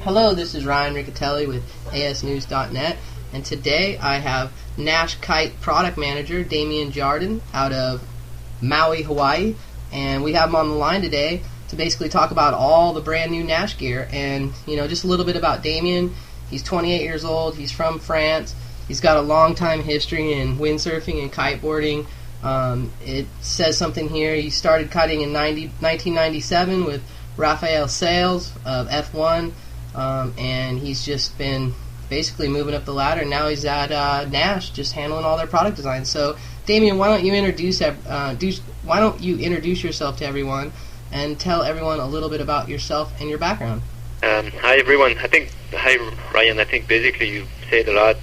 Hello, this is Ryan Riccatelli with asnews.net, and today I have Naish Kite Product Manager Damien Giardin out of Maui, Hawaii, and we have him on the line today to basically talk about all the brand new Naish gear and, just a little bit about Damien. He's 28 years old, he's from France, he's got a long time history in windsurfing and kiteboarding. It says something here, he started kiting in 1997 with Raphael Sales of F1, and he's just been basically moving up the ladder, and now he's at Naish, just handling all their product design. So, Damien, why don't you introduce yourself to everyone and tell everyone a little bit about yourself and your background? Hi everyone. Hi Ryan. I think basically you said a lot.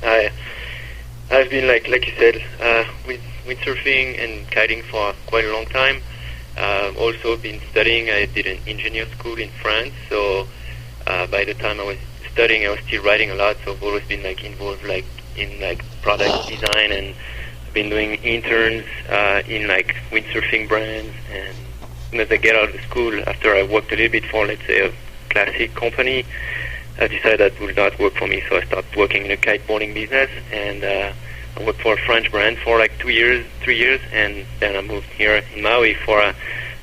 I've been like you said, windsurfing and kiting for quite a long time. Also been studying. I did an engineer school in France, so by the time I was studying, I was still writing a lot. So I've always been involved in product design, and been doing interns in windsurfing brands. And as soon as I get out of the school, after I worked a little bit for, let's say, a classic company, I decided that would not work for me. So I started working in a kiteboarding business, and I worked for a French brand for 3 years, and then I moved here in Maui for a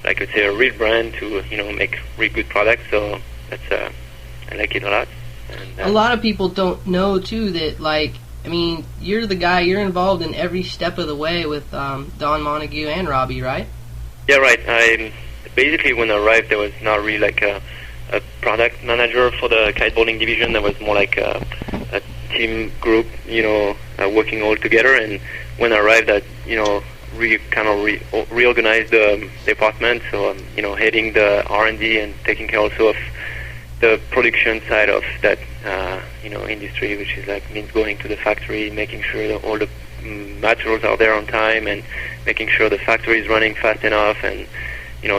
real brand to make really good products. So that's I like it a lot. And, a lot of people don't know too that you're the guy. You're involved in every step of the way with Don Montague and Robby, right? Yeah, right. Basically when I arrived, there was not really a product manager for the kiteboarding division. There was more like a team group, working all together. And when I arrived, I reorganized the department. So heading the R&D and taking care also of the production side of that industry, which is means going to the factory, making sure that all the materials are there on time, and making sure the factory is running fast enough, and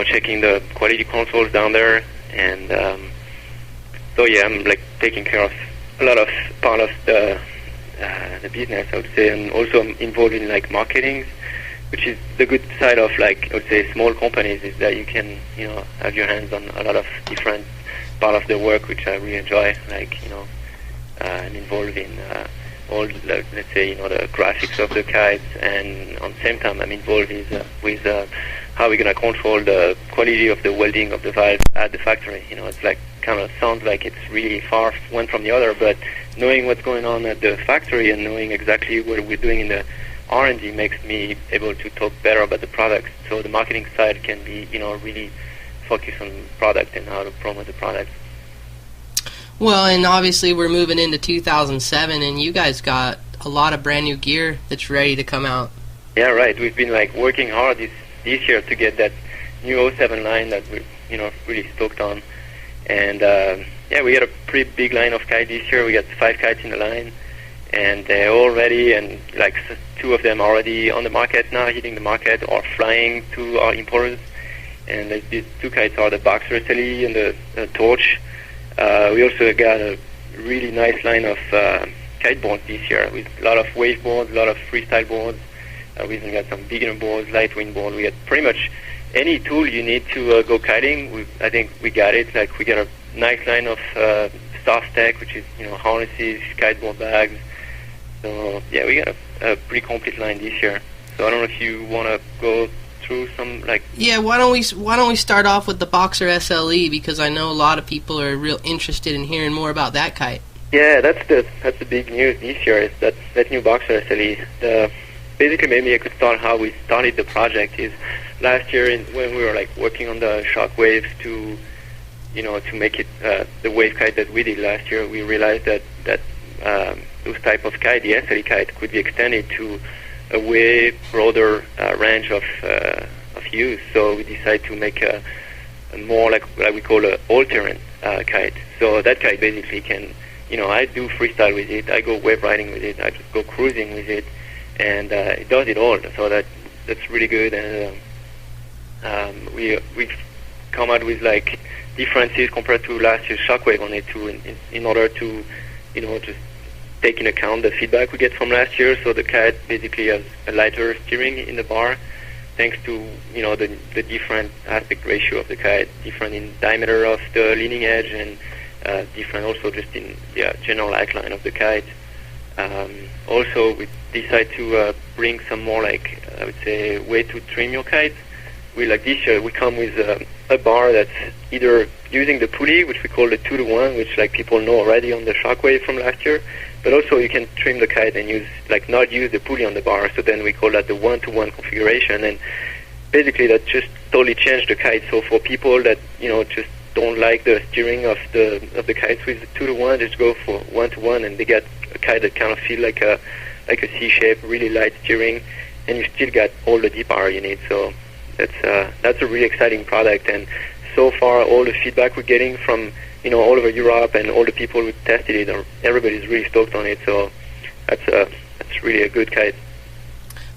checking the quality controls down there. And so yeah, I'm taking care of a lot of part of the business, I would say, and also I'm involved in marketing, which is the good side of I would say small companies, is that you can have your hands on a lot of different part of the work, which I really enjoy. I'm involved in all let's say the graphics of the kites, and on the same time I'm involved with how we're gonna control the quality of the welding of the valves at the factory. It's kind of sounds like it's really far one from the other, but knowing what's going on at the factory and knowing exactly what we're doing in the R&D makes me able to talk better about the products. So the marketing side can be really focus on product and how to promote the product. Well, and obviously we're moving into 2007, and you guys got a lot of brand new gear that's ready to come out. Yeah, right. We've been working hard this year to get that new 07 line that we're really stoked on. And we got a pretty big line of kites this year. We got 5 kites in the line, and they're all ready, and 2 of them are already on the market now, hitting the market or flying to our importers. And these 2 kites are the Boxer SLE and the Torch. We also got a really nice line of kiteboards this year, with a lot of wave boards, a lot of freestyle boards. We even got some beginner boards, light wind boards. We got pretty much any tool you need to go kiting. I think we got it. We got a nice line of soft tech, which is harnesses, kiteboard bags. So yeah, we got a pretty complete line this year. So I don't know if you want to go through some Yeah, why don't we start off with the Boxer SLE, because I know a lot of people are real interested in hearing more about that kite. Yeah, that's the big news this year, is that new Boxer SLE. Basically, maybe I could start how we started the project. Is last year when we were working on the Shockwave to make it the wave kite that we did last year, we realized that those type of kite, the SLE kite, could be extended to a way broader range of use. So we decided to make a more what we call an all-terrain kite. So that kite basically can, I do freestyle with it, I go wave riding with it, I just go cruising with it, and it does it all. So that's really good. And we've come out with differences compared to last year's Shockwave on it too, in order to just take into account the feedback we get from last year. So the kite basically has a lighter steering in the bar, thanks to the different aspect ratio of the kite, different in diameter of the leading edge, and different also just in the general outline of the kite. Also, we decided to bring some more, like, I would say, way to trim your kite. Like this year, we come with a bar that's either using the pulley, which we call the 2-to-1, which like people know already on the Shockwave from last year, but also you can trim the kite and not use the pulley on the bar. So then we call that the 1-to-1 configuration, and basically that just totally changed the kite. So for people that just don't like the steering of the kites with the 2-to-1, just go for 1-to-1, and they get a kite that kind of feel like a C shape, really light steering, and you still get all the deep power you need. So that's a really exciting product, and so far all the feedback we're getting from all over Europe and all the people who tested it, everybody's really stoked on it. So that's really a good kite.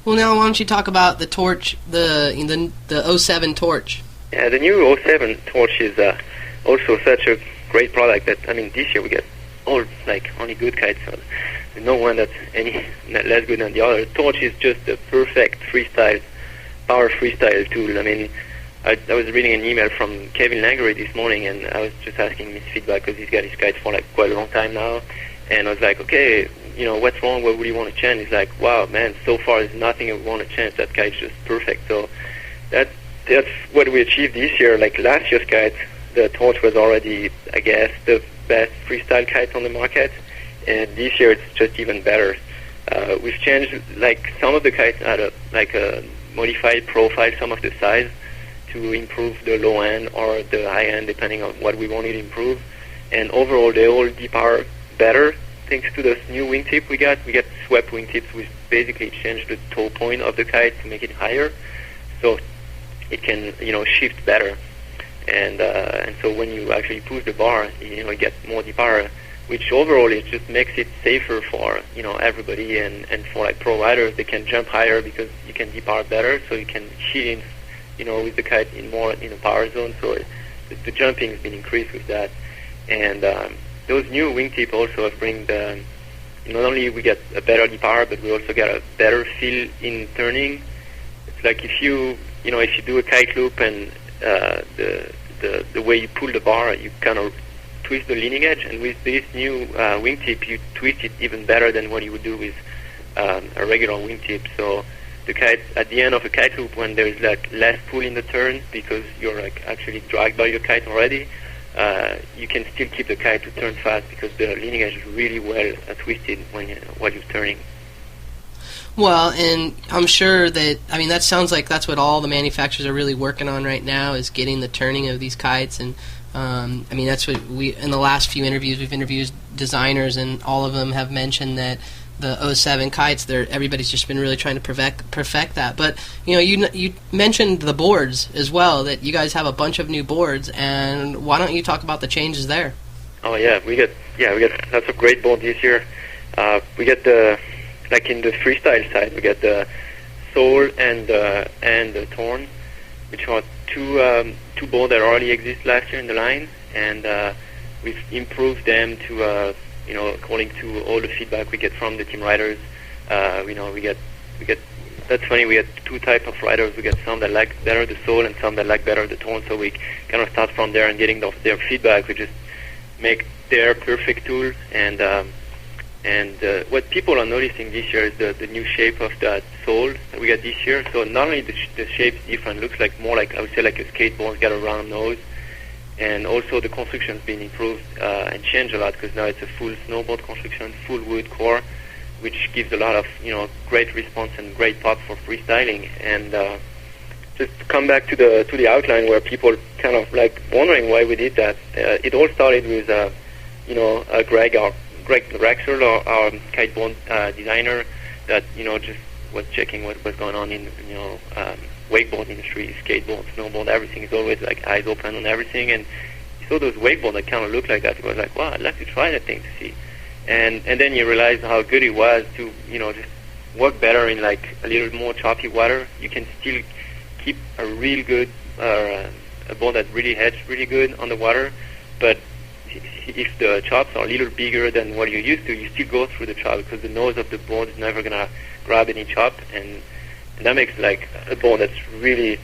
Well, now why don't you talk about the torch, the 07 torch? Yeah, the new 07 torch is also such a great product that this year we get only good kites. So there's no one that's any less good than the other. The torch is just the perfect power freestyle tool. I was reading an email from Kevin Langery this morning, and I was just asking his feedback because he's got his kites for quite a long time now. And I was like, okay, what's wrong? What would you want to change? He's like, wow, man, so far there's nothing I want to change. That kite's just perfect. So that's what we achieved this year. Like last year's kite, the torch was already, I guess, the best freestyle kite on the market, and this year it's just even better. We've changed some of the kites had a modified profile, some of the size, to improve the low end or the high end, depending on what we wanted to improve. And overall, they all depower better thanks to this new wingtip we got. We got swept wingtips, which basically changed the toe point of the kite to make it higher, so it can shift better. And so when you actually push the bar, you get more depower, which overall it just makes it safer for everybody, and for pro riders, they can jump higher because you can depower better, so you can hit in with the kite in a power zone. So the jumping has been increased with that, and those new wingtip also bring not only we get a better depower, but we also get a better feel in turning. It's like if you do a kite loop and the way you pull the bar, you kind of twist the leading edge, and with this new wingtip, you twist it even better than what you would do with a regular wingtip. So the kite, at the end of a kite loop, when there's less pull in the turn because you're actually dragged by your kite already, you can still keep the kite to turn fast because the leading edge is really well twisted while you're turning. Well, and I'm sure that, that sounds like that's what all the manufacturers are really working on right now, is getting the turning of these kites. And that's what in the last few interviews, we've interviewed designers, and all of them have mentioned that the 07 kites, everybody's just been really trying to perfect that. But you mentioned the boards as well, that you guys have a bunch of new boards, and why don't you talk about the changes there? Oh yeah, we got lots of great boards this year. We got in the freestyle side, we got the Soul and the Torn, which are two boards that already exist last year in the line, and we've improved them to according to all the feedback we get from the team riders. We get that's funny, we get two types of riders. We get some that like better the Soul and some that like better the Torn, so we kind of start from there and getting their feedback. We just make their perfect tool, and what people are noticing this year is the new shape of that Soul that we got this year. So not only the shape is different, looks more like, I would say, like a skateboard, got a round nose, and also the construction's been improved and changed a lot, because now it's a full snowboard construction, full wood core, which gives a lot of great response and great pop for freestyling. And just to come back to the outline, where people kind of wondering why we did that, it all started with Greg Rexel, our kiteboard designer, that just was checking what was going on in wakeboard industry, skateboard, snowboard, everything is always eyes open on everything, and he saw those wakeboard that kind of looked like that. He was like, wow, I'd like to try that thing to see. And then you realize how good it was to just work better in a little more choppy water. You can still keep a real good a board that really heads really good on the water, but if the chops are a little bigger than what you're used to, you still go through the chop, because the nose of the board is never going to grab any chop, and And that makes like a board that's really,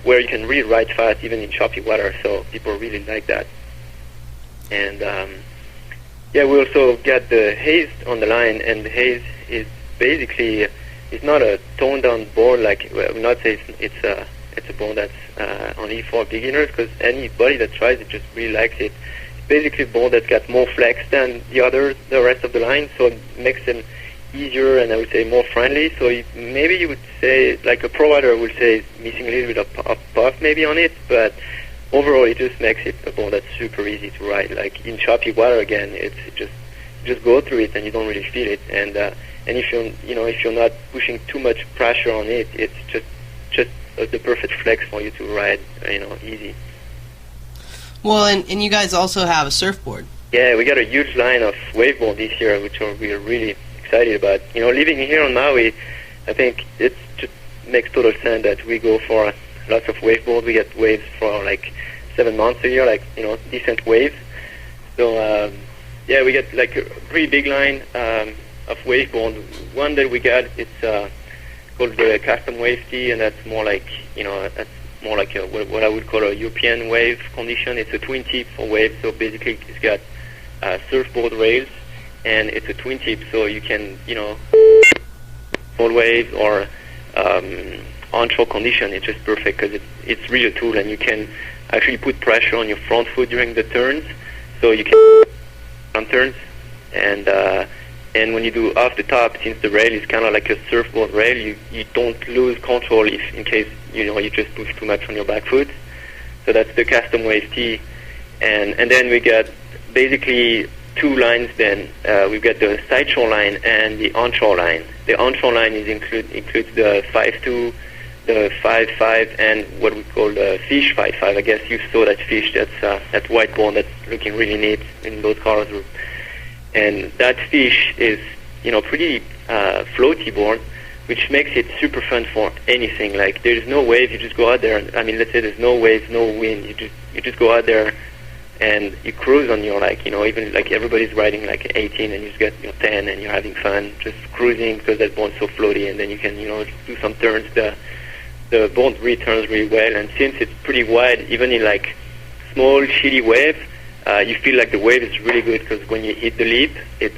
where you can really ride fast even in choppy water, so people really like that. And yeah, we also got the haze on the line, and the haze is basically, it's not a toned down board, like, well, I would not say it's a board that's only for beginners, because anybody that tries it just really likes it. It's basically a board that's got more flex than the rest of the line, so it makes them easier and I would say more friendly. So maybe you would say, like a pro rider would say, it's missing a little bit of puff maybe on it, but overall it just makes it a board that's super easy to ride. Like in choppy water again, it's just go through it and you don't really feel it. And if you're not pushing too much pressure on it, it's just the perfect flex for you to ride, easy. Well, and you guys also have a surfboard. Yeah, we got a huge line of waveboard this year, which we are really excited about. Living here on Maui, I think it just makes total sense that we go for lots of waveboard. We get waves for like 7 months a year, like decent waves. So yeah, we get like a pretty big line of waveboard. One that we got, it's called the custom wave tee, and that's more like what I would call a European wave condition. It's a twin tip for waves, so basically it's got surfboard rails, and it's a twin tip, so you can, small waves or onshore condition. It's just perfect because it's really a tool, and you can actually put pressure on your front foot during the turns, so you can on turns, and when you do off the top, since the rail is kind of like a surfboard rail, you don't lose control if in case you just push too much on your back foot. So that's the custom wave tee, and then we got basically two lines. Then we've got the sideshore line and the onshore line. The onshore line includes the 5.2, the 5.5, and what we call the fish 5.5. I guess you saw that fish. That's white board that's looking really neat in both colors. And that fish is, pretty floaty board, which makes it super fun for anything. Like there's no wave, you just go out there. Let's say there's no waves, no wind. You just go out there and you cruise on your even like everybody's riding like 18 and you just get 10 and you're having fun, just cruising because that board's so floaty. And then you can do some turns. The board really turns really well, and since it's pretty wide, even in like small shitty waves, you feel like the wave is really good because when you hit the lip, it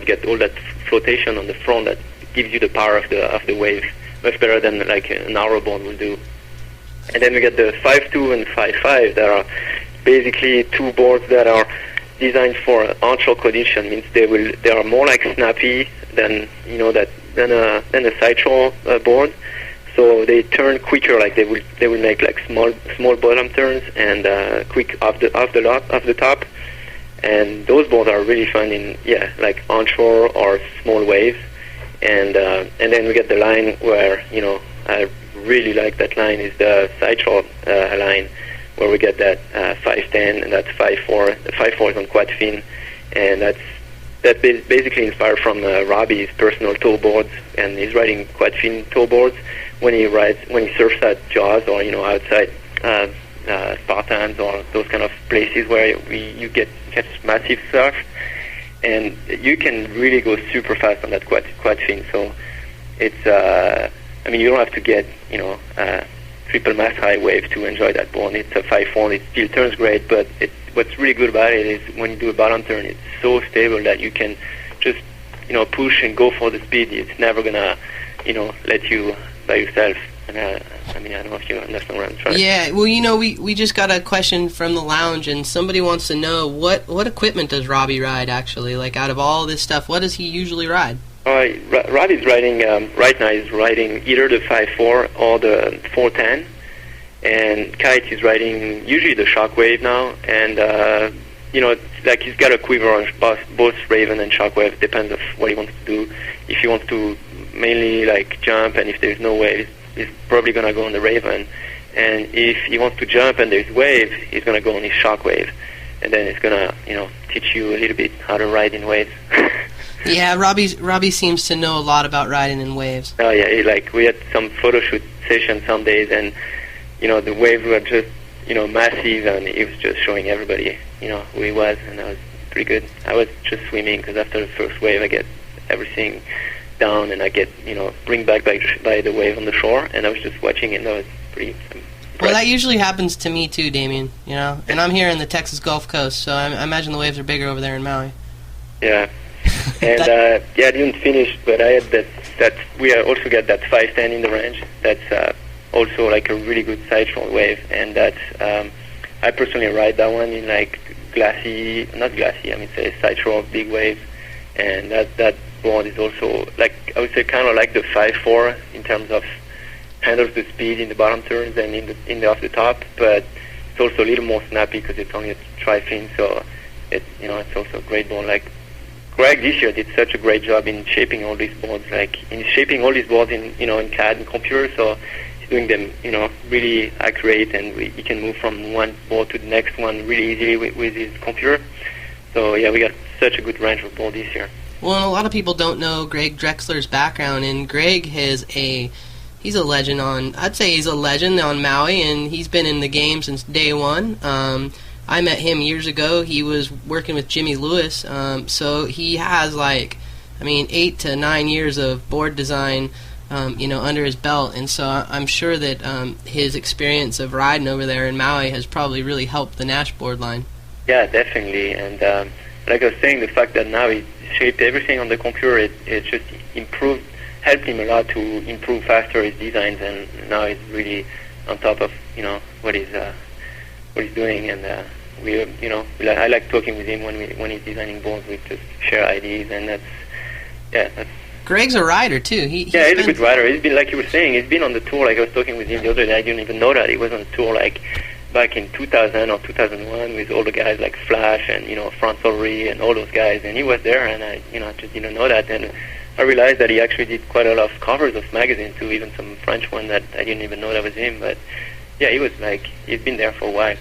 gets all that flotation on the front that gives you the power of the wave, much better than like an hour board will do. And then we get the 5.2 and 5.5 that are basically two boards that are designed for onshore condition. Means they are more like snappy than a sideshore board. So they turn quicker, like they will make like small bottom turns and quick off the top, and those boards are really fun in like onshore or small waves, and then we get the line where I really like that line is the sideshore line where we get that 5.10 and that's 5.4. The 5.4 is on quad fin, and that's basically inspired from Robby's personal tow boards, and he's riding quad fin tow boards when he surfs at Jaws or outside Spartans or those kind of places where you catch massive surf, and you can really go super fast on that quad fin. So it's you don't have to get triple mast high wave to enjoy that board. It's a 5.4. It still turns great, but what's really good about it is when you do a bottom turn, it's so stable that you can just push and go for the speed. It's never gonna let you by yourself. And I don't know if you understand what I'm trying. Yeah, well, we just got a question from the lounge, and somebody wants to know what equipment does Robby ride actually? Like out of all this stuff, what does he usually ride? Robby's riding right now. He's riding either the 5.4 or the 4.10, and Kite is riding usually the Shockwave now. And like he's got a quiver on both Raven and Shockwave. Depends on what he wants to do. If he wants to mainly like jump, and if there's no wave, he's probably gonna go on the Raven. And if he wants to jump and there's waves, he's gonna go on his Shockwave, and then it's gonna teach you a little bit how to ride in waves. Yeah, Robby seems to know a lot about riding in waves. Oh yeah, we had some photo shoot sessions some days, and the waves were just massive, and he was just showing everybody who he was, and that was pretty good. I was just swimming because after the first wave I get everything down, and I get bring back by the wave on the shore, and I was just watching, and that was pretty impressive. Well, that usually happens to me too, Damien. And I'm here in the Texas Gulf Coast, so I imagine the waves are bigger over there in Maui. Yeah, and I didn't finish, but I had that we also got that 510 in the range. That's also like a really good side shore wave, and that's I personally ride that one in like not glassy, I mean say side shore big waves, and that board is also like I would say kind of like the 5.4 in terms of handles the speed in the bottom turns and in the off the top, but it's also a little more snappy because it's only a tri-fin, so it's also a great board. Like Greg this year did such a great job in shaping all these boards, in CAD and computer, so he's doing them, really accurate, and he can move from one board to the next one really easily with his computer. So yeah, we got such a good range of board this year. Well, and a lot of people don't know Greg Drexler's background, and Greg he's a legend he's a legend on Maui, and he's been in the game since day one. I met him years ago. He was working with Jimmy Lewis, so he has 8 to 9 years of board design, under his belt, and so I'm sure that his experience of riding over there in Maui has probably really helped the Naish board line. Yeah, definitely, and like I was saying, the fact that now he shaped everything on the computer, it just helped him a lot to improve faster his designs, and now he's really on top of what he's doing, and I like talking with him when he's designing boards. We just share ideas, and that's Greg's a rider too. He's a good rider. He's been, like you were saying, he's been on the tour. Like I was talking with him the other day, I didn't even know that he was on the tour back in 2000 or 2001 with all the guys like Flash and François Rie and all those guys, and he was there, and I just didn't know that, and I realized that he actually did quite a lot of covers of magazines too, even some French one that I didn't even know that was him. But yeah, he's been there for a while.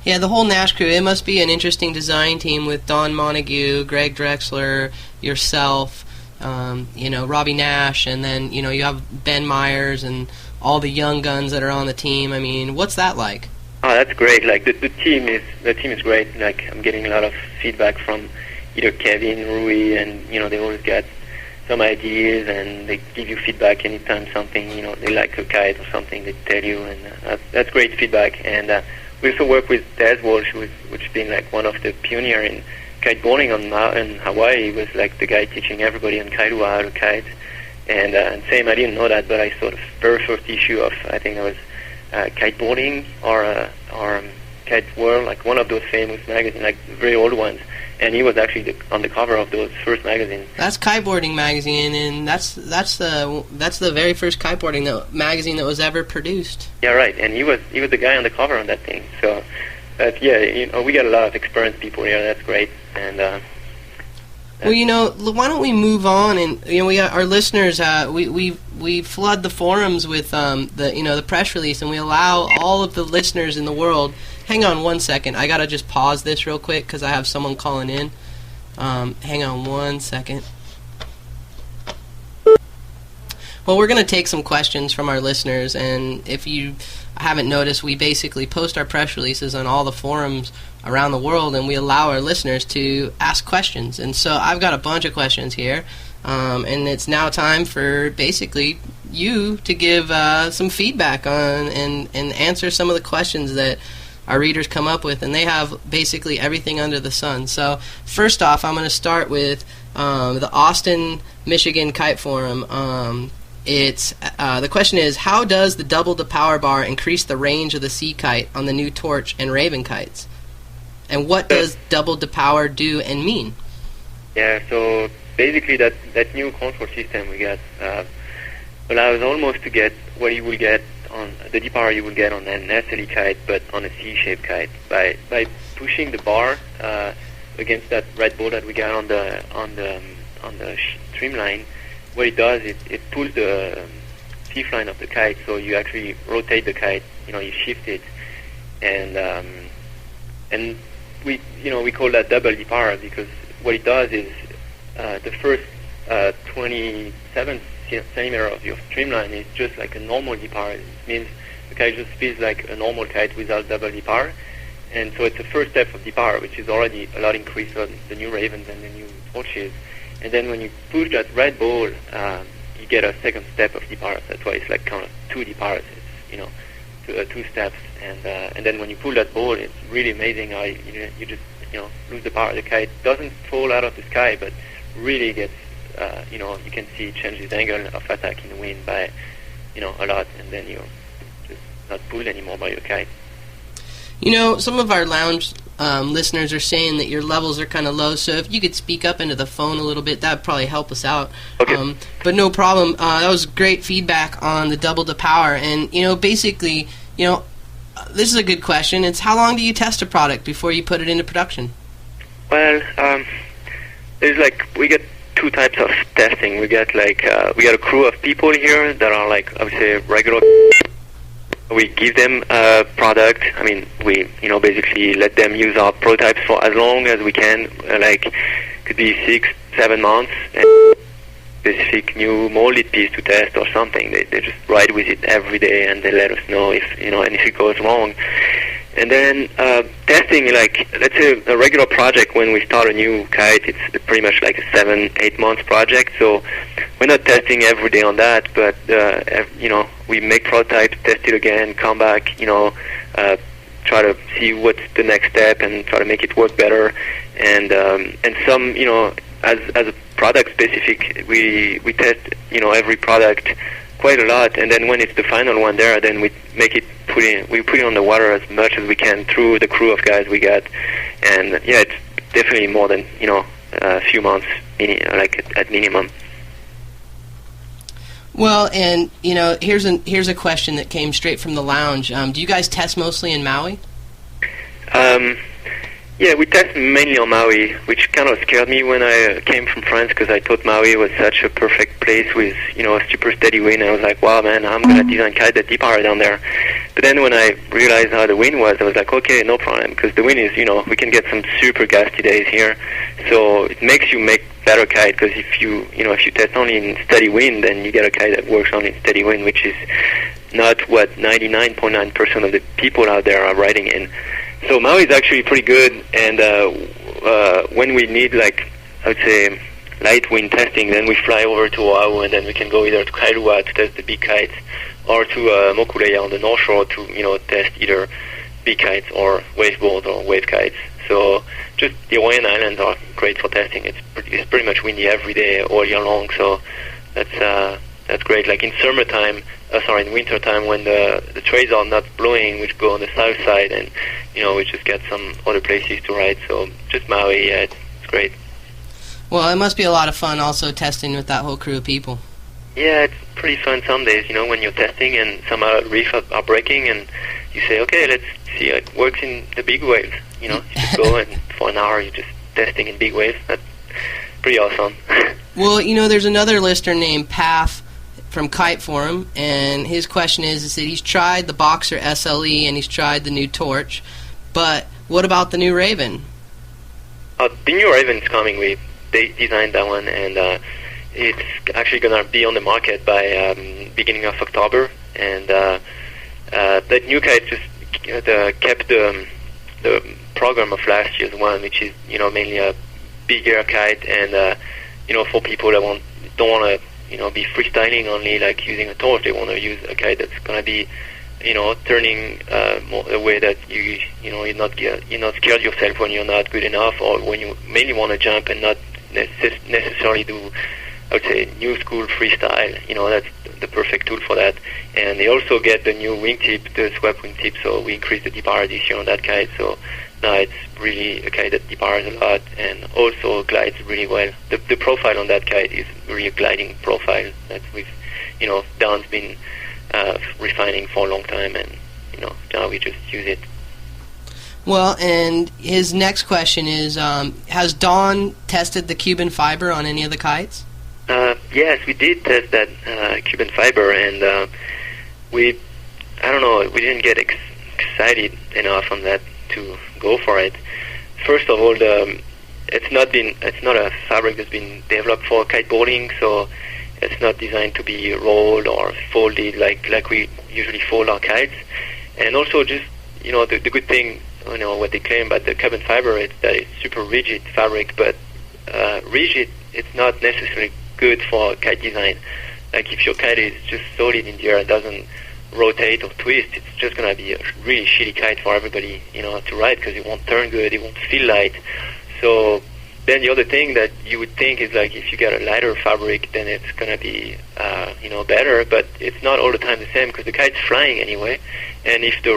Yeah, the whole Naish crew, it must be an interesting design team with Don Montague, Greg Drexler, yourself, Robby Naish, and then, you have Ben Myers and all the young guns that are on the team. I mean, what's that like? Oh, that's great. Like, the team is great. Like, I'm getting a lot of feedback from either Kevin, Rui, and, they always get some ideas, and they give you feedback anytime something, they like a kite or something, they tell you, and that's great feedback. And we also work with Des Walsh, which has been like one of the pioneers in kiteboarding in Hawaii. He was like the guy teaching everybody on Kailua how to kite. And same, I didn't know that, but I saw the very first issue of, I think it was Kiteboarding or Kite World, like one of those famous magazines, like very old ones. And he was actually on the cover of those first magazines. That's Kiteboarding magazine, and that's the very first kiteboarding magazine that was ever produced. Yeah, right. And he was the guy on the cover on that thing. So, we got a lot of experienced people here. That's great. And well, why don't we move on? And we got our listeners. We flood the forums with the press release, and we allow all of the listeners in the world. Hang on one second. I gotta just pause this real quick because I have someone calling in. Hang on one second. Well, we're going to take some questions from our listeners, and if you haven't noticed, we basically post our press releases on all the forums around the world, and we allow our listeners to ask questions. And so I've got a bunch of questions here, and it's now time for basically you to give some feedback on and answer some of the questions that our readers come up with, and they have basically everything under the sun. So first off, I'm going to start with the Austin, Michigan Kite Forum. The question is, how does the double the power bar increase the range of the sea kite on the new Torch and Raven kites? And what does double the power do and mean? Yeah, so basically that new control system we got allows almost to get what you will get on the D-power you will get on an SLE kite, but on a C-shaped kite by pushing the bar against that red ball that we got on the streamline. What it does is it pulls the teeth line of the kite, so you actually rotate the kite. You shift it, and we call that double D-power because what it does is the first 27 centimeter of your streamline is just like a normal D-power. It means the kite just feels like a normal kite without double D-power, and so it's the first step of D-power, which is already a lot increased on the new Ravens and the new Torches. and then when you push that red ball, you get a second step of departs. That's why it's like kind of two departs, two steps, and then when you pull that ball, it's really amazing how you just lose the power. The kite doesn't fall out of the sky, but really gets you can see it changes angle of attack in the wind by a lot, and then you're just not pulled anymore by your kite. Some of our lounge listeners are saying that your levels are kind of low, so if you could speak up into the phone a little bit, that would probably help us out. Okay. But no problem. That was great feedback on the double the power. And, basically, this is a good question. It's how long do you test a product before you put it into production? Well, we get two types of testing. We got we got a crew of people here that are I would say regular. We give them a product. I mean, we basically let them use our prototypes for as long as we can. Could be 6-7 months. And specific new molded piece to test or something. They just ride with it every day, and they let us know if anything goes wrong. And then testing, let's say a regular project when we start a new kite, it's pretty much like a 7-8 month project. So we're not testing every day on that, but we make prototypes, test it again, come back, try to see what's the next step and try to make it work better. And some, as a product specific, we test every product quite a lot, and then when it's the final one there, then we put it on the water as much as we can through the crew of guys we got. And yeah, it's definitely more than a few months at minimum. Well, and here's a question that came straight from the lounge. Do you guys test mostly in Maui? Yeah, we test mainly on Maui, which kind of scared me when I came from France, because I thought Maui was such a perfect place with, a super steady wind. I was like, wow, man, I'm going to design kite that deep power down there. But then when I realized how the wind was, I was like, okay, no problem, because the wind is, we can get some super gusty days here. So it makes you make better kite, because if you test only in steady wind, then you get a kite that works only in steady wind, which is not what 99.9% of the people out there are riding in. So Maui is actually pretty good, and when we need, I would say, light wind testing, then we fly over to Oahu, and then we can go either to Kailua to test the big kites, or to Mokuleia on the North Shore to, test either big kites or waveboard or wave kites. So just the Hawaiian Islands are great for testing. It's pretty much windy every day, all year long, so that's great. Like in in winter time, when the trades are not blowing, which go on the south side, and we just get some other places to ride. So just Maui, yeah, it's great. Well, it must be a lot of fun also testing with that whole crew of people. Yeah, it's pretty fun some days, when you're testing and some reefs are breaking, and you say, okay, let's see how it works in the big waves. You just go, and for an hour you're just testing in big waves. That's pretty awesome. Well, there's another listener named Paf from Kite Forum, and his question is that he's tried the Boxer SLE and he's tried the new Torch, but what about the new Raven? The new Raven's coming. We designed that one, and it's actually going to be on the market by beginning of October. And that new kite just kept the program of last year's one, which is mainly a bigger kite, and for people that don't want to be freestyling only, like using a torch. They want to use a kite that's going to be turning more a way that you're not scared yourself when you're not good enough, or when you mainly want to jump and not necessarily do, I would say, new school freestyle. That's the perfect tool for that. And they also get the new wingtip, the swap wingtip, so we increased the depower this year on that kite. So now it's really a kite that depowers a lot and also glides really well. The profile on that kite is really a gliding profile that Don's been refining for a long time, and now we just use it. Well, and his next question is, has Don tested the Cuban fiber on any of the kites? Yes, we did test that Cuban fiber, and we didn't get excited enough on that to go for it. First of all, it's not a fabric that's been developed for kiteboarding, so it's not designed to be rolled or folded like we usually fold our kites. And also, just the good thing, what they claim about the carbon fiber is that it's super rigid fabric, but rigid it's not necessarily good for kite design. Like if your kite is just solid in the air, it doesn't rotate or twist, it's just going to be a really shitty kite for everybody, to ride, because it won't turn good, it won't feel light. So then the other thing that you would think is like if you get a lighter fabric, then it's going to be, better, but it's not all the time the same, because the kite's flying anyway, and if the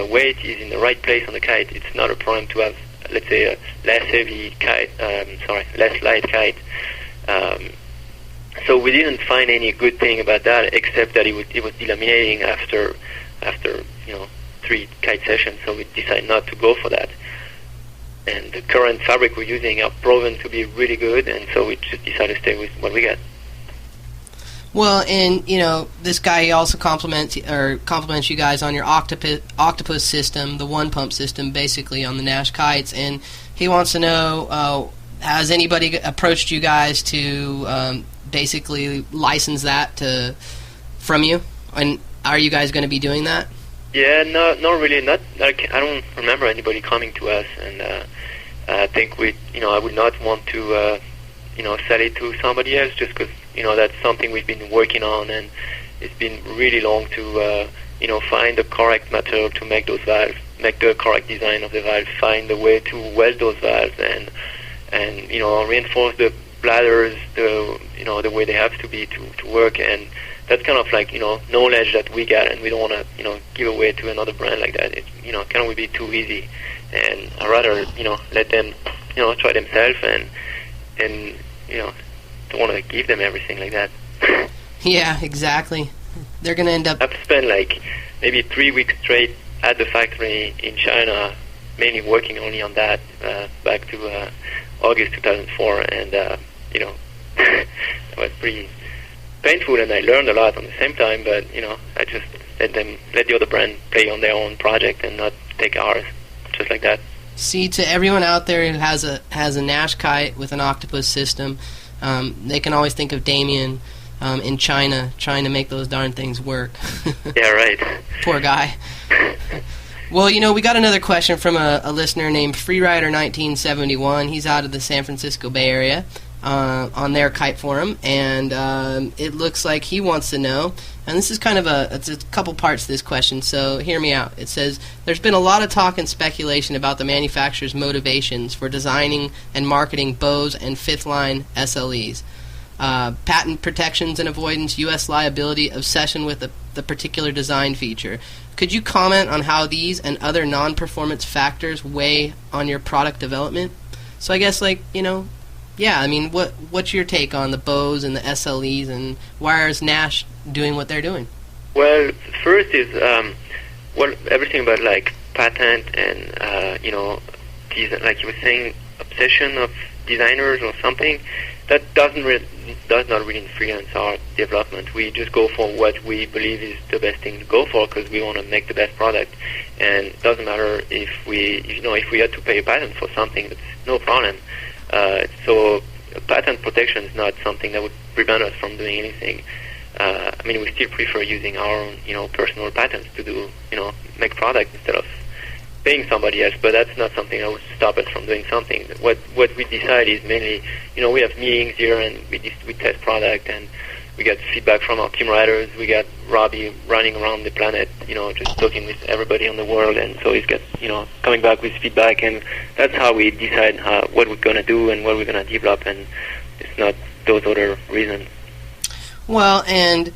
weight is in the right place on the kite, it's not a problem to have, let's say, a less heavy kite, less light kite. So we didn't find any good thing about that, except that it was delaminating after 3 kite sessions, so we decided not to go for that. And the current fabric we're using are proven to be really good, and so we just decided to stay with what we got. Well, and this guy, he also compliments you guys on your octopus system, the one pump system, basically on the Naish kites, and he wants to know, has anybody approached you guys to basically license that from you, and are you guys going to be doing that? Yeah, not really. Not like I don't remember anybody coming to us, and I think I would not want to sell it to somebody else, just because that's something we've been working on, and it's been really long to find the correct material to make those valves, make the correct design of the valve, find the way to weld those valves, and reinforce the bladders the way they have to be to work. And that's kind of like knowledge that we got, and we don't want to give away to another brand like that. It kind of would be too easy, and I'd rather let them try themselves, and don't want to give them everything like that. Yeah, exactly. They're going to end up... I've spent like maybe 3 weeks straight at the factory in China, mainly working only on that, back to August 2004, and it was pretty painful, and I learned a lot on the same time, but I just let the other brand play on their own project and not take ours, just like that. See, to everyone out there who has a Naish kite with an octopus system, they can always think of Damien in China trying to make those darn things work. Yeah, right. Poor guy. Well, we got another question from a listener named Freerider1971. He's out of the San Francisco Bay Area on their kite forum, and it looks like he wants to know, and this is kind of it's a couple parts to this question, so hear me out. It says, there's been a lot of talk and speculation about the manufacturer's motivations for designing and marketing bows and fifth line SLEs. Patent protections and avoidance, U.S. liability, obsession with the particular design feature. Could you comment on how these and other non-performance factors weigh on your product development? So I guess, what's your take on the bows and the SLEs, and why is Naish doing what they're doing? Well, first is everything about like patent and like you were saying, obsession of designers or something. That does not really influence our development. We just go for what we believe is the best thing to go for, because we want to make the best product. And it doesn't matter if we had to pay a patent for something, that's no problem. So patent protection is not something that would prevent us from doing anything. We still prefer using our own, personal patents to do, make products instead of paying somebody else, but that's not something that would stop us from doing something. What we decide is mainly, we have meetings here, and we test product, and we get feedback from our team riders. We got Robby running around the planet, just talking with everybody on the world, and so he's got, coming back with feedback, and that's how we decide what we're going to do and what we're going to develop, and it's not those other reasons. Well, and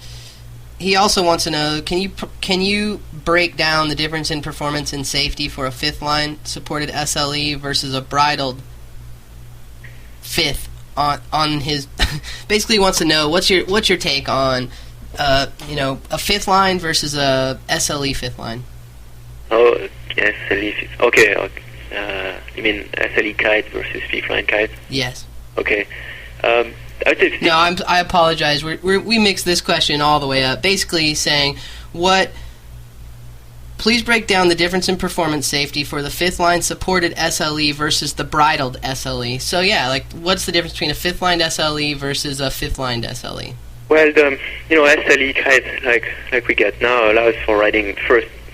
he also wants to know, can you break down the difference in performance and safety for a fifth line supported SLE versus a bridled fifth on his basically wants to know what's your take on a fifth line versus a SLE fifth line? Oh, SLE fifth. Okay, you mean SLE kite versus fifth line kite? Yes. Okay. No, I apologize. We mixed this question all the way up. Basically saying, please break down the difference in performance safety for the fifth line supported SLE versus the bridled SLE. So yeah, what's the difference between a fifth line SLE versus a fifth line SLE? Well, the SLE kite like we get now allows for riding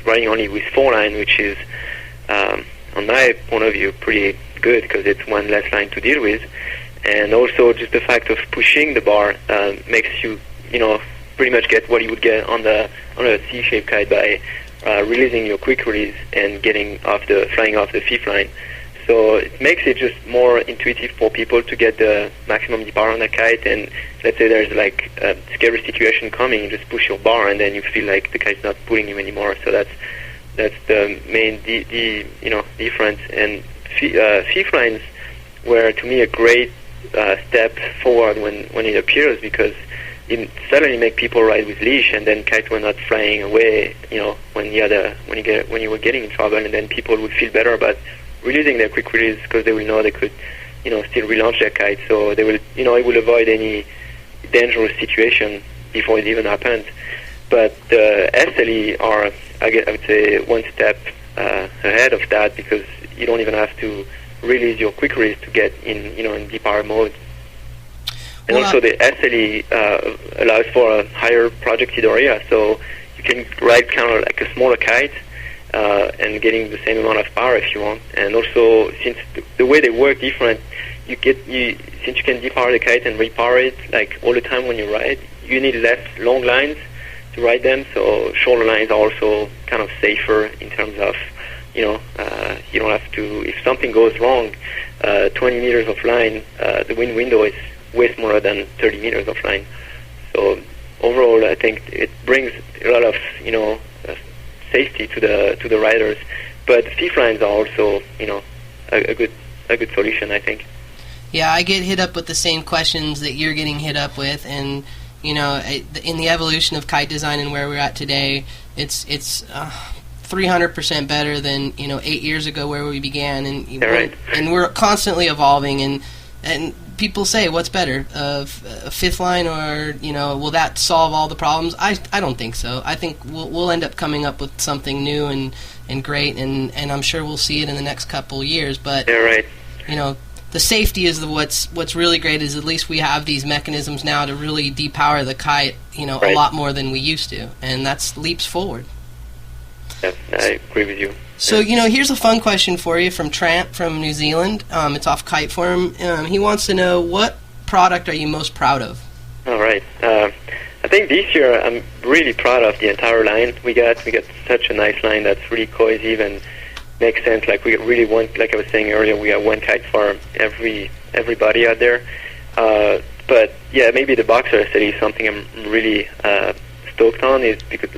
only with 4-line, which is on my point of view pretty good, because it's one less line to deal with. and also just the fact of pushing the bar makes you, pretty much get what you would get on a C-shaped kite by releasing your quick release and flying off the fifth line. So it makes it just more intuitive for people to get the maximum depower on the kite. And let's say there's like a scary situation coming, you just push your bar, and then you feel like the kite's not pulling you anymore. So that's the main difference. And fifth lines were to me a great step forward when it appears, because it suddenly make people ride with leash, and then kites were not flying away. When you were getting in trouble, and then people would feel better about releasing their quick release because they will know they could, still relaunch their kite. So they will, it will avoid any dangerous situation before it even happens. But the SLE are, I would say, one step ahead of that, because you don't even have to release your quick release to get in deep power mode. And also the SLE allows for a higher projected area, so you can ride kind of like a smaller kite and getting the same amount of power if you want. And also, since the way they work different, since you can depower the kite and repower it like all the time when you ride, you need less long lines to ride them. So shorter lines are also kind of safer in terms of you don't have to, if something goes wrong, 20 meters of line, the wind window is way smaller than 30 meters of line. So overall, I think it brings a lot of safety to the riders. But fifth lines are also a good solution, I think. Yeah, I get hit up with the same questions that you're getting hit up with, and in the evolution of kite design and where we're at today, it's 300% better than 8 years ago where we began, and we're constantly evolving, and people say, what's better, a fifth line, or will that solve all the problems? I don't think so. I think we'll end up coming up with something new and great, and I'm sure we'll see it in the next couple years. But the safety is what's really great, is at least we have these mechanisms now to really depower the kite a lot more than we used to, and that's leaps forward. Yeah, I agree with you. So, here's a fun question for you from Tramp from New Zealand. It's off Kiteform. He wants to know, what product are you most proud of? All right. I think this year I'm really proud of the entire line. We got such a nice line that's really cohesive and makes sense. Like, we really want, like I was saying earlier, we have one kite for everybody out there. But yeah, maybe the Boxer SLE is something I'm really stoked on, is because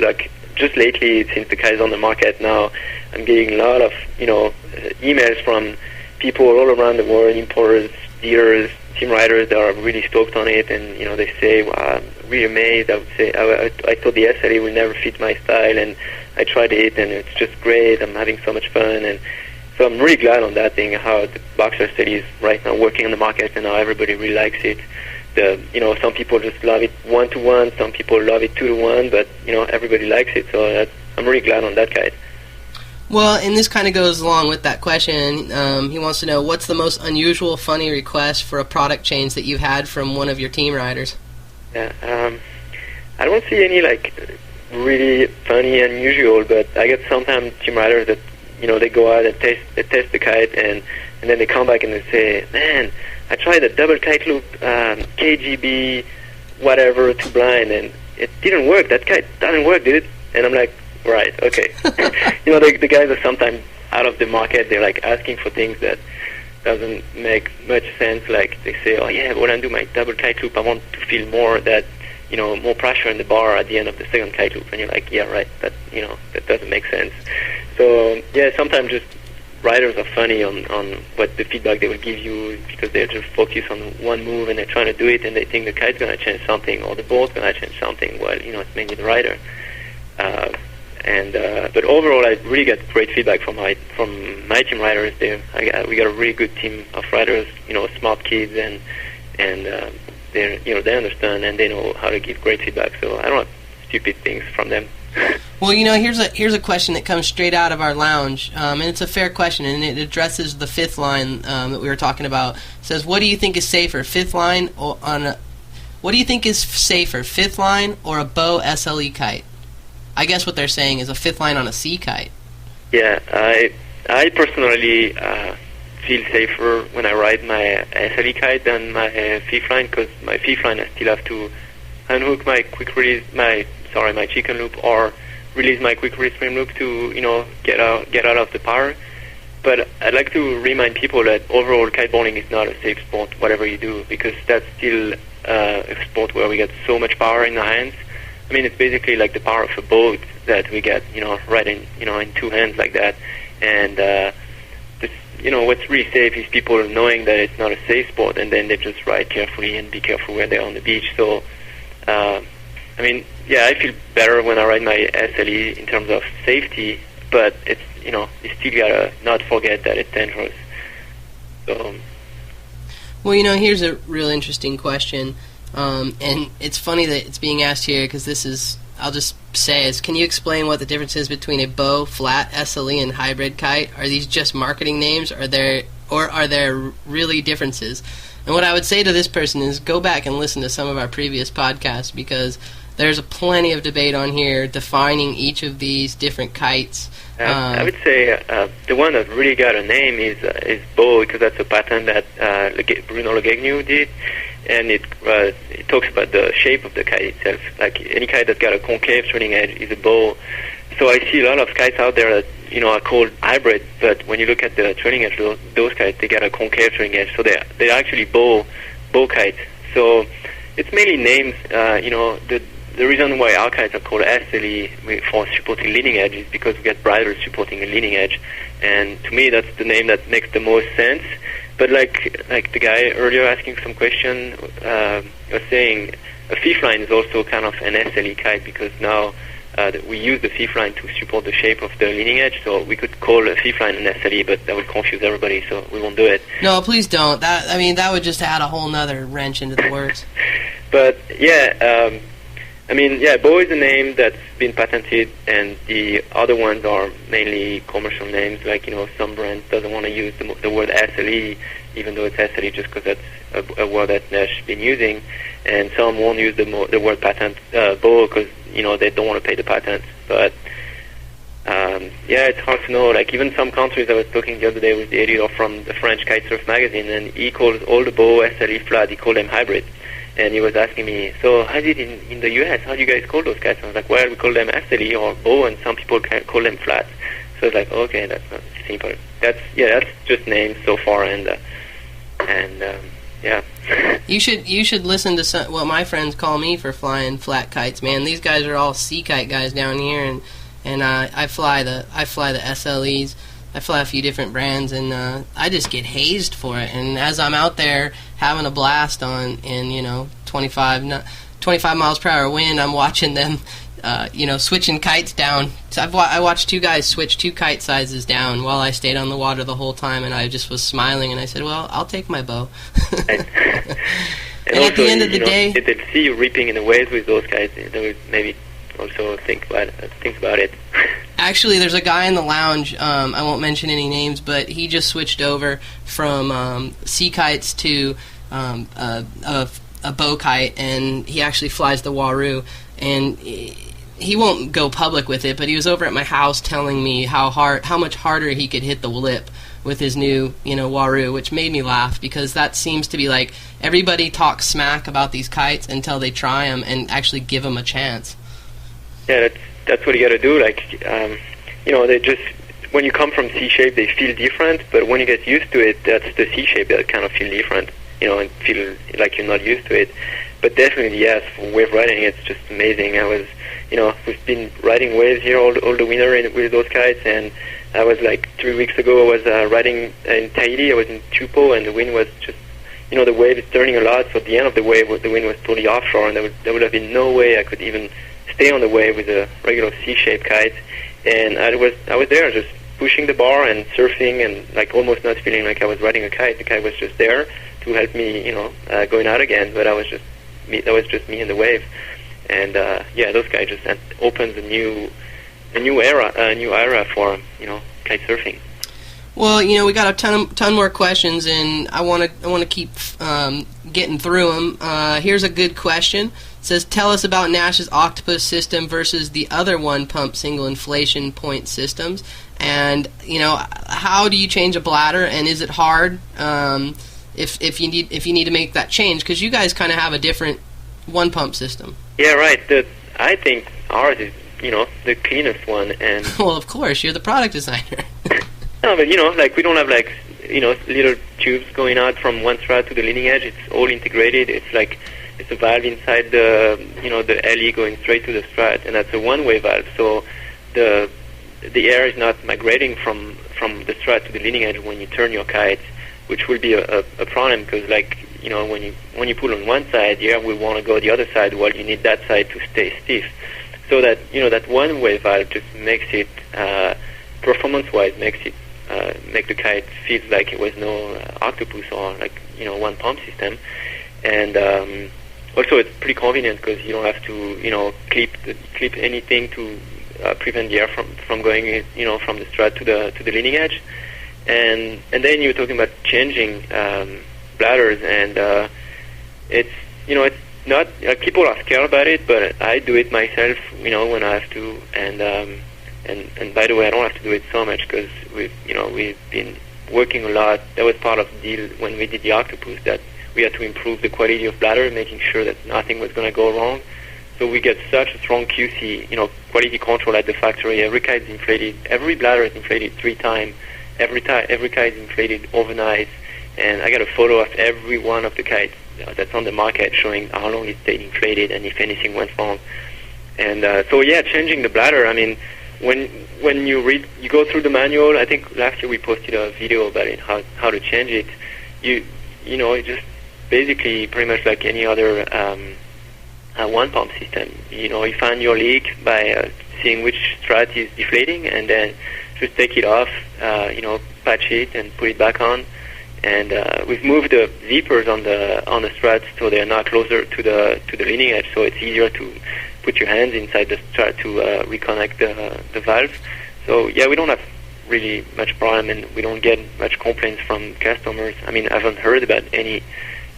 just lately, since the kite is on the market now, I'm getting a lot of emails from people all around the world, importers, dealers, team riders that are really stoked on it, and they say, wow, I'm really amazed. I would say I thought the SLE will never fit my style, and I tried it, and it's just great. I'm having so much fun, and so I'm really glad on that thing, how the Boxer SLE is right now working on the market, and now everybody really likes it. Some people just love it 1-to-1, some people love it 2-to-1, but everybody likes it, so I'm really glad on that kite. Well, and this kind of goes along with that question. He wants to know, what's the most unusual, funny request for a product change that you've had from one of your team riders? Yeah, I don't see any really funny, unusual, but I get sometimes team riders that they go out and test the kite, and then they come back and they say, man, I tried a double kite loop, KGB, whatever, 2 blind, and it didn't work. That kite doesn't work, did it? And I'm like, right, okay. The guys are sometimes out of the market. They're asking for things that doesn't make much sense. Like, they say, oh yeah, when I do my double kite loop, I want to feel more more pressure in the bar at the end of the second kite loop. And you're like, yeah, right, that doesn't make sense. So yeah, sometimes just riders are funny on what the feedback they will give you, because they're just focused on one move and they're trying to do it, and they think the kite's going to change something or the boat's going to change something. Well, it's mainly the rider. But overall, I really get great feedback from my team riders. We got a really good team of riders, smart kids, and they understand and they know how to give great feedback. So I don't have stupid things from them. Well, here's a question that comes straight out of our lounge, and it's a fair question, and it addresses the fifth line that we were talking about. It says, what do you think is safer, fifth line or fifth line or a bow SLE kite? I guess what they're saying is a fifth line on a C kite. Yeah, I personally feel safer when I ride my SLE kite than my fifth line, because my fifth line I still have to unhook my quick release, my chicken loop, or release my quick release swim loop to get out of the power. But I'd like to remind people that overall kiteboarding is not a safe sport, whatever you do, because that's still a sport where we get so much power in our hands. I mean, it's basically like the power of a boat that we get, right in two hands like that. And what's really safe is people knowing that it's not a safe sport, and then they just ride carefully and be careful when they're on the beach. So, I feel better when I ride my SLE in terms of safety, but it's, you still gotta not forget that it's dangerous. So. Well, here's a real interesting question, and it's funny that it's being asked here, because I'll just say can you explain what the difference is between a bow, flat, SLE, and hybrid kite? Are these just marketing names, or are there really differences? And what I would say to this person is go back and listen to some of our previous podcasts, because there's plenty of debate on here defining each of these different kites. I would say the one that really got a name is bow, because that's a patent that Bruno Legagnew did, and it talks about the shape of the kite itself. Like any kite that's got a concave trailing edge is a bow. So I see a lot of kites out there that are called hybrid, but when you look at the trailing edge, those kites, they got a concave trailing edge, so they're actually bow kites. So it's mainly names. The reason why our kites are called SLE for supporting leading edge is because we get bridles supporting a leading edge, and to me that's the name that makes the most sense. But like the guy earlier asking some question was saying, a fifth line is also kind of an SLE kite, because now we use the fifth line to support the shape of the leading edge, so we could call a fifth line an SLE, but that would confuse everybody, so we won't do it. No, please don't. That would just add a whole nother wrench into the works. But bow is a name that's been patented, and the other ones are mainly commercial names. Like, some brands doesn't want to use the word SLE, even though it's SLE, just because that's a word that Naish has been using. And some won't use the word patent bow, because, they don't want to pay the patent. But, it's hard to know. Like, even some countries, I was talking the other day with the editor from the French Kitesurf magazine, and he calls all the bow SLE flat, he called them hybrid. And he was asking me, so how is it in the U.S.? How do you guys call those kites? I was like, well, we call them SLE or bow, and some people call them flat. So it's like, okay, that's not simple. That's just names so far, and You should listen to what my friends call me for flying flat kites, man. These guys are all sea kite guys down here, and I fly the SLEs. I fly a few different brands, and I just get hazed for it. And as I'm out there having a blast in 25 miles per hour wind, I'm watching them, switching kites down. So I watched two guys switch two kite sizes down while I stayed on the water the whole time, and I just was smiling, and I said, well, I'll take my bow. And also, at the end of the day, if they see you reaping in the waves with those guys, they would maybe also think about it. Actually, there's a guy in the lounge, I won't mention any names, but he just switched over from sea kites to a bow kite, and he actually flies the Waru, and he won't go public with it, but he was over at my house telling me how much harder he could hit the lip with his new, Waru, which made me laugh, because that seems to be like everybody talks smack about these kites until they try them and actually give them a chance. Yeah, that's what you got to do. Like, they just, when you come from C-shape, they feel different, but when you get used to it, that's the C-shape that kind of feel different, and feel like you're not used to it. But definitely, yes, for wave riding, it's just amazing. I was, we've been riding waves here all the winter with those kites, and I was like 3 weeks ago, I was riding in Tahiti. I was in Tupou, and the wind was just, the wave is turning a lot, so at the end of the wave, the wind was totally offshore, and there would have been no way I could even stay on the wave with a regular C-shaped kite. And I was there just pushing the bar and surfing, and like almost not feeling like I was riding a kite. The kite was just there to help me, going out again, but that was just me and the wave. And those guys just opens a new era for kite surfing. Well, we got a ton more questions, and I want to keep getting through them. Here's a good question. It says, tell us about Naish's Octopus system versus the other one-pump single inflation point systems. And, how do you change a bladder, and is it hard if you need to make that change? Because you guys kind of have a different one-pump system. Yeah, right. I think ours is, the cleanest one. And well, of course, you're the product designer. No, but, we don't have, little tubes going out from one strut to the leading edge. It's all integrated. It's a valve inside the LE going straight to the strut, and that's a one-way valve. So the air is not migrating from the strut to the leading edge when you turn your kite, which will be a problem because, when you pull on one side, the air will want to go the other side while you need that side to stay stiff. So that that one-way valve just makes it performance-wise make the kite feel like it was no octopus or one pump system, and also it's pretty convenient because you don't have to clip anything to prevent the air from going from the strut to the leading edge, and then you're talking about changing bladders, and it's not people are scared about it, but I do it myself when I have to, and by the way, I don't have to do it so much because we've been working a lot. That was part of the deal when we did the Octopus, that we had to improve the quality of bladder, making sure that nothing was going to go wrong. So we get such a strong QC, quality control at the factory. Every kite is inflated. Every bladder is inflated 3 times. Every kite is inflated overnight. And I got a photo of every one of the kites that's on the market showing how long it stayed inflated and if anything went wrong. And changing the bladder, I mean, when you go through the manual. I think last year we posted a video about it, how to change it. It just basically pretty much like any other one pump system. You find your leak by seeing which strut is deflating, and then just take it off, patch it and put it back on. And we've moved the zippers on the struts so they're now closer to the leading edge, so it's easier to put your hands inside the strut to reconnect the valve. So yeah, we don't have really much problem, and we don't get much complaints from customers. I mean, I haven't heard about any,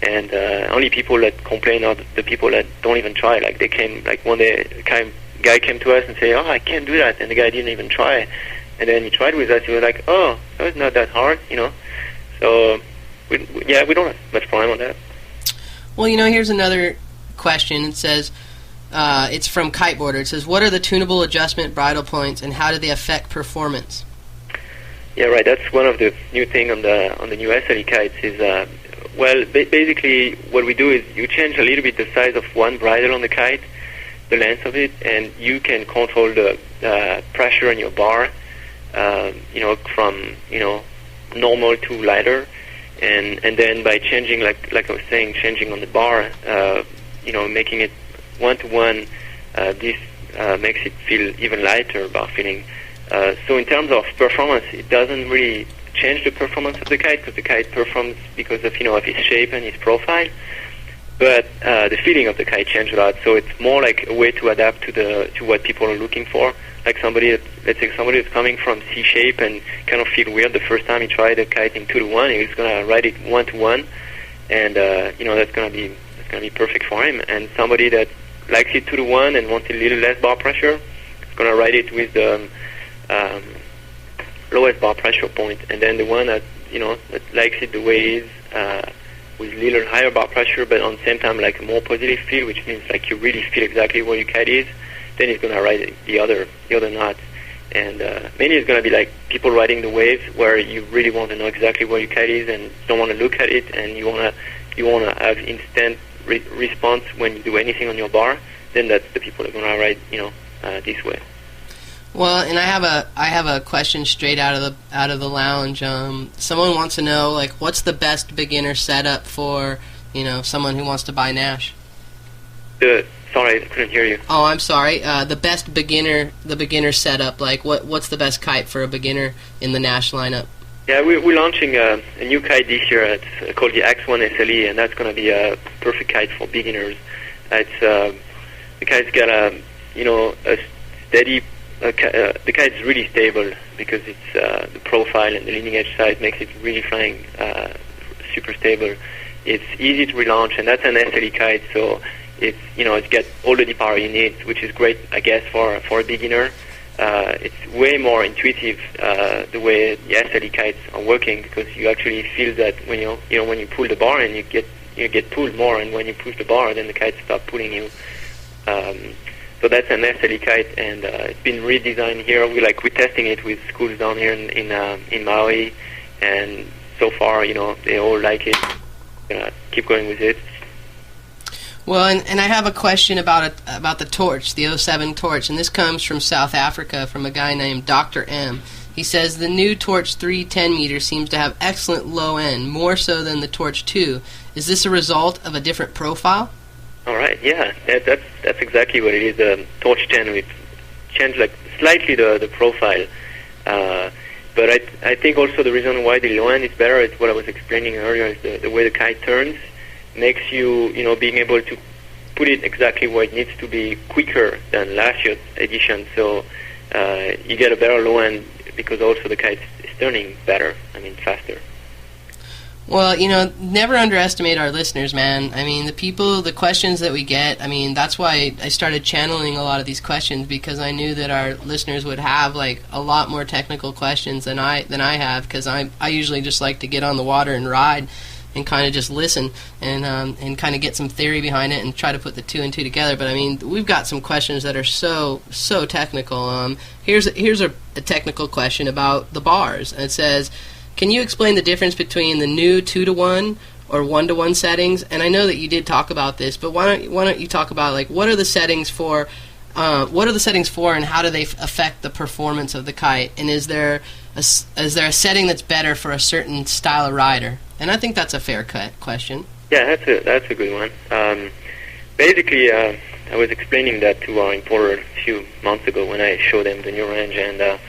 and only people that complain are the people that don't even try. Like they came, like one day, a guy came to us and said, "Oh, I can't do that," and the guy didn't even try. And then he tried with us. He was like, "Oh, that was not that hard," So we don't have much problem on that. Well, here's another question. It says, it's from Kiteboarder. It says, what are the tunable adjustment bridle points, and how do they affect performance? Yeah, right. That's one of the new thing on the new SLE kites is, basically what we do is you change a little bit the size of one bridle on the kite, the length of it, and you can control the pressure in your bar, from normal to lighter, and then by changing, like I was saying, changing on the bar, making it 1-to-1, this makes it feel even lighter bar feeling. So in terms of performance, it doesn't really change the performance of the kite, because the kite performs because of of its shape and its profile, but the feeling of the kite changes a lot. So it's more like a way to adapt to what people are looking for. Like let's say somebody that's coming from C shape and kind of feel weird the first time he tried a kite in 2-to-1, he's gonna ride it 1-to-1, and that's gonna be perfect for him. And somebody that likes it 2-to-1 and wants a little less bar pressure, is gonna ride it with the lowest bar pressure point. And then the one that that likes it the way it is, with little higher bar pressure, but on the same time like a more positive feel, which means like you really feel exactly where your kite is, then he's going to ride the other knot. And mainly it's going to be like people riding the waves, where you really want to know exactly where your kite is and don't want to look at it, and you want to have instant response when you do anything on your bar. Then that's the people that are going to ride this way. Well, and I have a question straight out of the lounge. Someone wants to know, like, what's the best beginner setup for someone who wants to buy Naish? Sorry, I couldn't hear you. Oh, I'm sorry. The beginner setup. Like, what's the best kite for a beginner in the Naish lineup? Yeah, we're launching a new kite this year. It's called the X1 SLE, and that's going to be a perfect kite for beginners. It's the kite's got a steady. The kite's really stable because it's the profile and the leading edge side makes it really flying super stable. It's easy to relaunch, and that's an SLE kite, so it's got all the power you need, which is great, I guess, for a beginner. It's way more intuitive the way the SLE kites are working, because you actually feel that when when you pull the bar and you get pulled more, and when you push the bar, then the kites stop pulling you. So that's an SLE kite, and it's been redesigned here. We're testing it with schools down here in Maui, and so far, they all like it. Gonna keep going with it. Well, and I have a question about the torch, the 07 torch, and this comes from South Africa from a guy named Dr. M. He says the new Torch 3 10 meter seems to have excellent low end, more so than the Torch 2. Is this a result of a different profile? All right, yeah, that's exactly what it is. Torch 10, we've changed slightly the profile, but I think also the reason why the low end is better is what I was explaining earlier. Is the way the kite turns makes you being able to put it exactly where it needs to be quicker than last year's edition. So you get a better low end because also the kite is turning better. Faster. Well, never underestimate our listeners, man. The questions that we get, that's why I started channeling a lot of these questions, because I knew that our listeners would have, a lot more technical questions than I have, because I usually just like to get on the water and ride and kind of just listen and kind of get some theory behind it and try to put the two and two together. But, we've got some questions that are so technical. Here's a technical question about the bars. It says, can you explain the difference between the new 2-to-1 or 1-to-1 settings? And I know that you did talk about this, but why don't you talk about what are the settings for? And how do they affect the performance of the kite? And is there a setting that's better for a certain style of rider? And I think that's a fair question. Yeah, that's a good one. Basically, I was explaining that to our importer a few months ago when I showed them the new range, and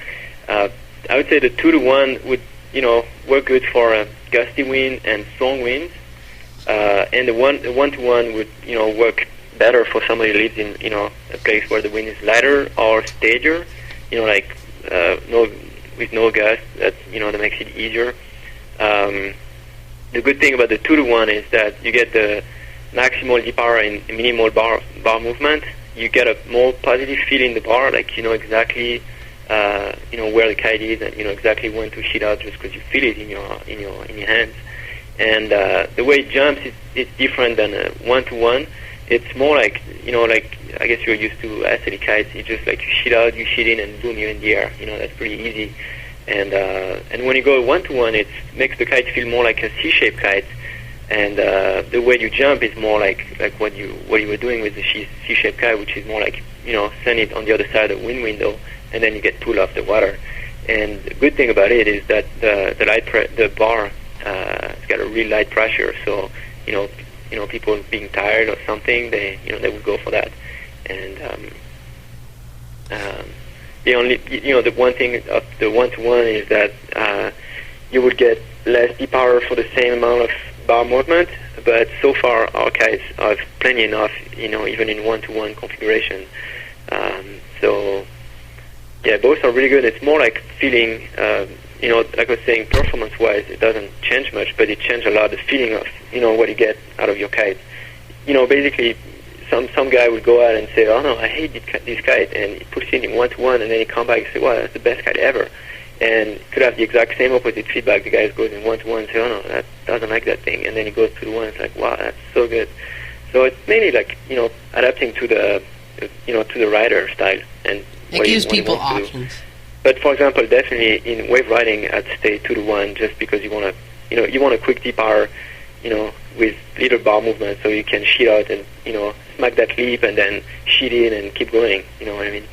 I would say the 2-to-1 would work good for gusty wind and strong winds, and the 1-to-1 would work better for somebody who lives in a place where the wind is lighter or steadier, with no gust. That makes it easier. The good thing about the 2-to-1 is that you get the maximal D-power and minimal bar movement. You get a more positive feel in the bar, exactly where the kite is, and exactly when to shoot out, just because you feel it in your hands. And the way it jumps is different than a 1-to-1. It's more I guess you're used to SLE kites. You just you shoot out, you shoot in, and boom, you're in the air. That's pretty easy. And when you go 1-to-1, it makes the kite feel more like a C-shaped kite. And the way you jump is more like what you were doing with the C-shaped kite, which is more send it on the other side of the wind window, and then you get pulled off the water. And the good thing about it is that the bar it's got a really light pressure, so people being tired or something, they would go for that. And the only the one thing of the 1-to-1 is that you would get less D-power for the same amount of bar movement, but so far our kites have plenty enough, even in 1-to-1 configuration. So yeah, both are really good. It's more like feeling, like I was saying, performance-wise, it doesn't change much, but it changes a lot the feeling of, what you get out of your kite. Basically, some guy would go out and say, oh no, I hate this kite, and he puts it in 1-to-1, and then he comes back and say, wow, that's the best kite ever. And could have the exact same opposite feedback. The guy goes in 1-to-1 and say, oh no, that doesn't like that thing, and then he goes to the 1, it's like, wow, that's so good. So it's mainly adapting to the to the rider style, and it gives people options. But for example, definitely in wave riding, I'd stay 2-to-1, just because you want a quick D-power, with little bar movement, so you can shoot out and smack that leap and then shoot in and keep going. You know what I mean?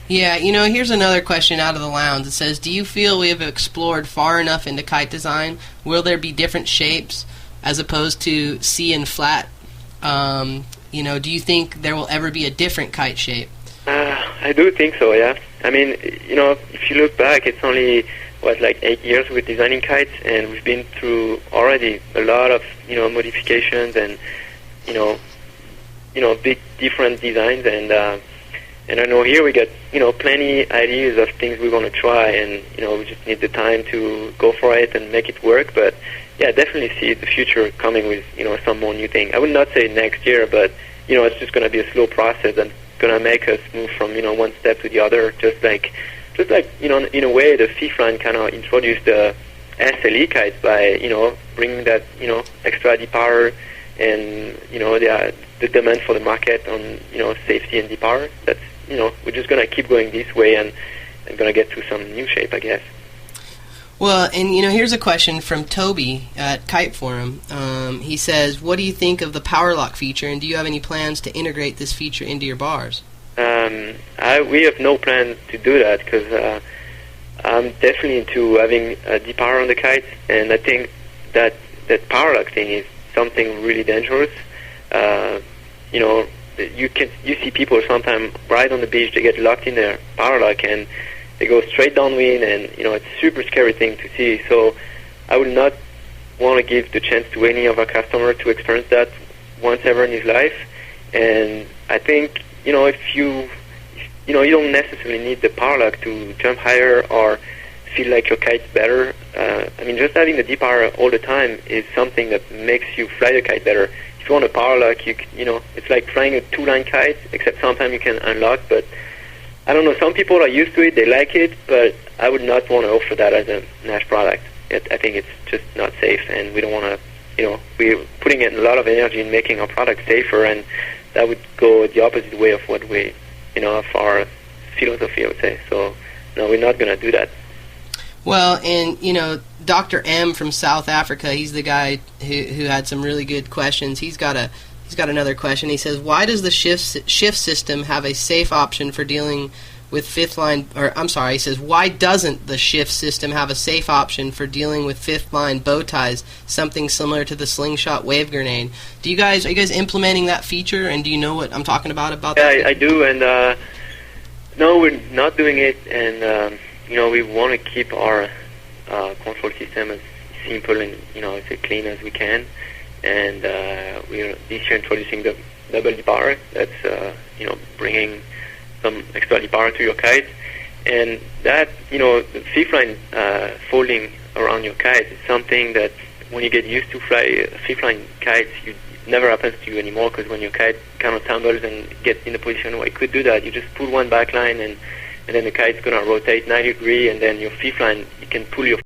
Yeah, here's another question out of the lounge. It says, do you feel we have explored far enough into kite design? Will there be different shapes as opposed to C and flat? Do you think there will ever be a different kite shape? I do think so, yeah. I mean, if you look back, it's only, 8 years with designing kites, and we've been through already a lot of, modifications and, big different designs, and I know here we get, plenty ideas of things we want to try, and, we just need the time to go for it and make it work. But, yeah, definitely see the future coming with, some more new thing. I would not say next year, but, it's just going to be a slow process and going to make us move from, one step to the other, just like, in a way, the fifth line kind of introduced the SLE kite by, bringing that, extra D-power and, the demand for the market on, safety and D-power. That's, we're just going to keep going this way and going to get to some new shape, I guess. Well, and here's a question from Toby at Kite Forum. He says, what do you think of the power lock feature, and do you have any plans to integrate this feature into your bars? We have no plan to do that, because I'm definitely into having D-power on the kite, and I think that power lock thing is something really dangerous. You see people sometimes right on the beach, they get locked in their power lock and they go straight downwind, and it's a super scary thing to see. So I would not want to give the chance to any of our customers to experience that once ever in his life. And I think if you don't necessarily need the power lock to jump higher or feel like your kite's better. Just having the D-power all the time is something that makes you fly the kite better. If you want a power lock, it's like flying a two-line kite, except sometimes you can unlock, but I don't know, some people are used to it, they like it, but I would not want to offer that as a Naish product. I think it's just not safe, and we don't want to, we're putting in a lot of energy in making our product safer, and that would go the opposite way of what we, of our philosophy, I would say. So, no, we're not going to do that. Well, and, Dr. M from South Africa, he's the guy who had some really good questions. He's got another question. He says, why does the shift system have a safe option for dealing with fifth line, he says, why doesn't the shift system have a safe option for dealing with fifth line bow ties, something similar to the slingshot wave grenade? Are you guys implementing that feature, and do you know what I'm talking about that? Yeah, I do, and no, we're not doing it, and we want to keep our control system as simple and as clean as we can. And we're this year introducing the double D-power. That's bringing some extra D-power to your kite, and that the fifth line folding around your kite is something that when you get used to fly fifth line kites, it never happens to you anymore, because when your kite kind of tumbles and gets in the position where it could do that, you just pull one back line, and then the kite's going to rotate 90 degrees, and then your fifth line, you can pull your